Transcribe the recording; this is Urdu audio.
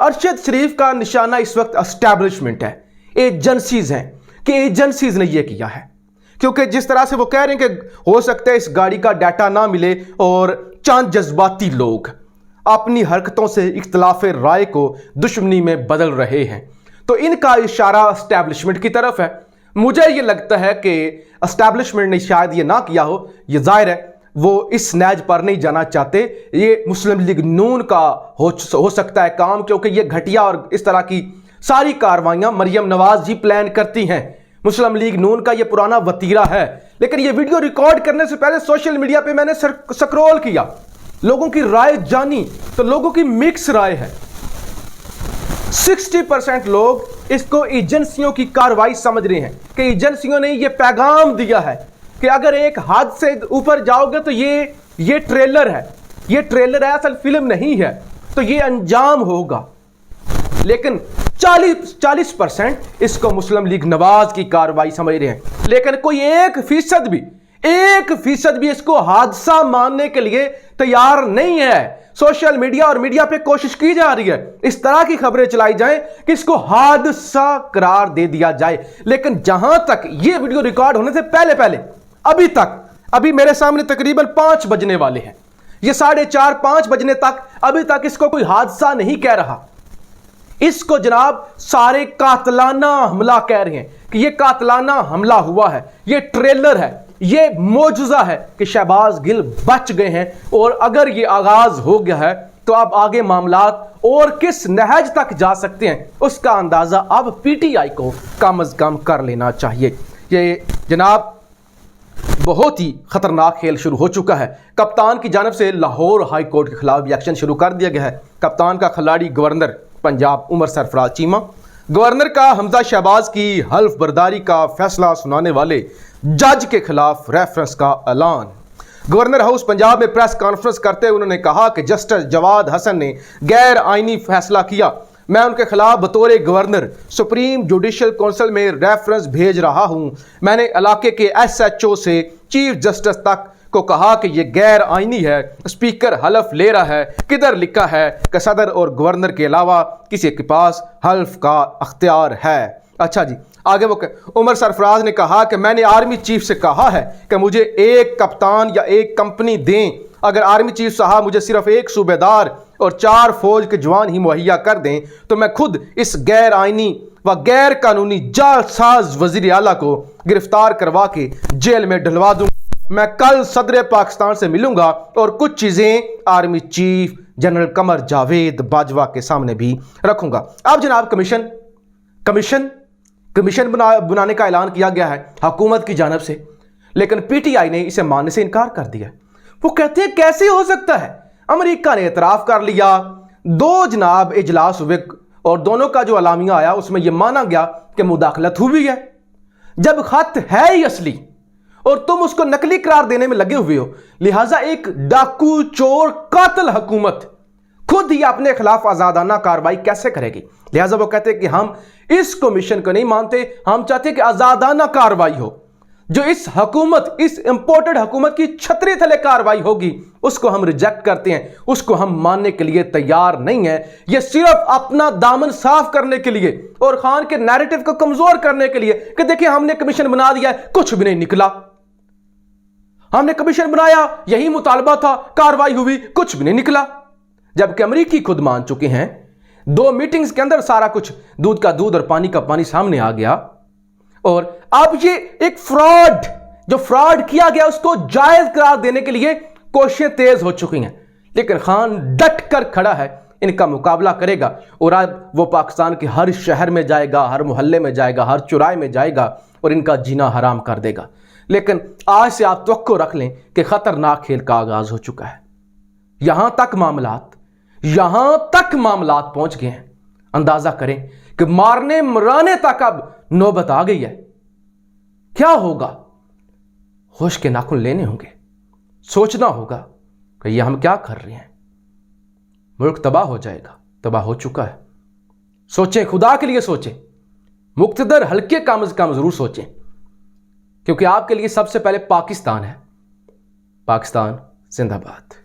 ارشد شریف کا نشانہ اس وقت اسٹیبلشمنٹ ہے، ایجنسیز ہیں، کہ ایجنسیز نے یہ کیا ہے، کیونکہ جس طرح سے وہ کہہ رہے ہیں کہ ہو سکتا ہے اس گاڑی کا ڈیٹا نہ ملے اور چند جذباتی لوگ اپنی حرکتوں سے اختلاف رائے کو دشمنی میں بدل رہے ہیں، تو ان کا اشارہ اسٹیبلشمنٹ کی طرف ہے۔ مجھے یہ لگتا ہے کہ اسٹیبلشمنٹ نے شاید یہ نہ کیا ہو، یہ ظاہر ہے وہ اس نیج پر نہیں جانا چاہتے، یہ مسلم لیگ نون کا ہو سکتا ہے کام، کیونکہ یہ گھٹیا اور اس طرح کی ساری کاروائیاں مریم نواز جی پلان کرتی ہیں۔ مسلم لیگ نون کا یہ پرانا وتیرہ ہے، لیکن یہ ویڈیو ریکارڈ کرنے سے پہلے سوشل میڈیا پہ میں نے سکرول کیا، لوگوں کی رائے جانی، تو لوگوں کی مکس رائے ہے۔ 60% لوگ اس کو ایجنسیوں کی کارروائی سمجھ رہے ہیں کہ ایجنسیوں نے یہ پیغام دیا ہے کہ اگر ایک حد سے اوپر جاؤ گے تو یہ ٹریلر ہے، یہ ٹریلر ہے، اصل فلم نہیں ہے، تو یہ انجام ہوگا۔ لیکن 40% اس کو مسلم لیگ نواز کی کارروائی سمجھ رہے ہیں، لیکن کوئی 1% بھی اس کو حادثہ ماننے کے لیے تیار نہیں ہے۔ سوشل میڈیا اور میڈیا پہ کوشش کی جا رہی ہے اس طرح کی خبریں چلائی جائیں کہ اس کو حادثہ قرار دے دیا جائے، لیکن جہاں تک یہ ویڈیو ریکارڈ ہونے سے پہلے ابھی میرے سامنے تقریباً 5 بجنے والے ہیں، یہ 4:30 5 بجنے تک ابھی تک اس کو کوئی حادثہ نہیں کہہ رہا، اس کو جناب سارے قاتلانہ حملہ کہہ رہے ہیں کہ یہ قاتلانہ حملہ ہوا ہے، یہ ٹریلر ہے، یہ معجزہ ہے کہ شہباز گل بچ گئے ہیں، اور اگر یہ آغاز ہو گیا ہے تو اب آگے معاملات اور کس نہج تک جا سکتے ہیں اس کا اندازہ اب پی ٹی آئی کو کم از کم کر لینا چاہیے۔ یہ جناب بہت ہی خطرناک کھیل شروع ہو چکا ہے۔ کپتان کی جانب سے لاہور ہائی کورٹ کے خلاف بھی ایکشن شروع کر دیا گیا ہے۔ کپتان کا کھلاڑی گورنر پنجاب عمر سرفراز چیمہ، گورنر کا حمزہ شہباز کی حلف برداری کا فیصلہ سنانے والے جج کے خلاف ریفرنس کا اعلان۔ گورنر ہاؤس پنجاب میں پریس کانفرنس کرتے ہوئے انہوں نے کہا کہ جسٹس جواد حسن نے غیر آئینی فیصلہ کیا، میں ان کے خلاف بطور گورنر سپریم جوڈیشل کونسل میں ریفرنس بھیج رہا ہوں۔ میں نے علاقے کے ایس ایچ او سے چیف جسٹس تک کو کہا کہ یہ غیر آئینی ہے، اسپیکر حلف لے رہا ہے، کدھر لکھا ہے کہ صدر اور گورنر کے علاوہ کسی کے پاس حلف کا اختیار ہے۔ اچھا جی، آگے وہ عمر سرفراز نے کہا کہ میں نے آرمی چیف سے کہا ہے کہ مجھے ایک کپتان یا ایک کمپنی دیں، اگر آرمی چیف صاحب مجھے صرف ایک صوبیدار اور 4 فوج کے جوان ہی مہیا کر دیں تو میں خود اس غیر آئینی و غیر قانونی جعلساز وزیر اعلیٰ کو گرفتار کروا کے جیل میں ڈلوا دوں۔ میں کل صدر پاکستان سے ملوں گا اور کچھ چیزیں army chief general Qamar Javed Bajwa کے سامنے بھی رکھوں گا۔ اب جناب کمیشن بنانے کا اعلان کیا گیا ہے حکومت کی جانب سے، لیکن پی ٹی آئی نے اسے ماننے سے انکار کر دیا۔ وہ کہتے ہیں کیسے ہو سکتا ہے، امریکہ نے اعتراف کر لیا، 2 جناب اجلاس ہوئے اور دونوں کا جو اعلامیہ آیا اس میں یہ مانا گیا کہ مداخلت ہوئی ہے۔ جب خط ہے ہی اصلی اور تم اس کو نقلی قرار دینے میں لگے ہوئے ہو، لہٰذا ایک ڈاکو چور قاتل حکومت خود ہی اپنے خلاف آزادانہ کارروائی کیسے کرے گی؟ لہٰذا وہ کہتے ہیں کہ ہم اس کمیشن کو نہیں مانتے، ہم چاہتے ہیں کہ آزادانہ کارروائی ہو، جو اس امپورٹڈ حکومت کی چھتری تلے کارروائی ہوگی اس کو ہم ریجیکٹ کرتے ہیں، اس کو ہم ماننے کے لیے تیار نہیں ہیں۔ یہ صرف اپنا دامن صاف کرنے کے لیے اور خان کے نیریٹو کو کمزور کرنے کے لیے کہ دیکھیں ہم نے کمیشن بنا دیا ہے، کچھ بھی نہیں نکلا، ہم نے کمیشن بنایا یہی مطالبہ تھا، کارروائی ہوئی، کچھ بھی نہیں نکلا، جبکہ امریکی خود مان چکے ہیں 2 میٹنگز کے اندر سارا کچھ دودھ کا دودھ اور پانی کا پانی سامنے آ گیا، اور اب یہ ایک فراڈ کیا گیا اس کو جائز قرار دینے کے لیے کوششیں تیز ہو چکی ہیں، لیکن خان ڈٹ کر کھڑا ہے، ان کا مقابلہ کرے گا، اور اب وہ پاکستان کے ہر شہر میں جائے گا، ہر محلے میں جائے گا، ہر چوراہے میں جائے گا اور ان کا جینا حرام کر دے گا۔ لیکن آج سے آپ توقع رکھ لیں کہ خطرناک کھیل کا آغاز ہو چکا ہے، یہاں تک معاملات پہنچ گئے ہیں، اندازہ کریں کہ مارنے مرانے تک اب نوبت آ گئی ہے۔ کیا ہوگا؟ ہوش کے ناخن لینے ہوں گے، سوچنا ہوگا کہ یہ ہم کیا کر رہے ہیں، ملک تباہ ہو جائے گا، تباہ ہو چکا ہے۔ سوچیں، خدا کے لیے سوچیں، مقتدر ہلکے کم از کم ضرور سوچیں، کیونکہ آپ کے لیے سب سے پہلے پاکستان ہے۔ پاکستان زندہ باد۔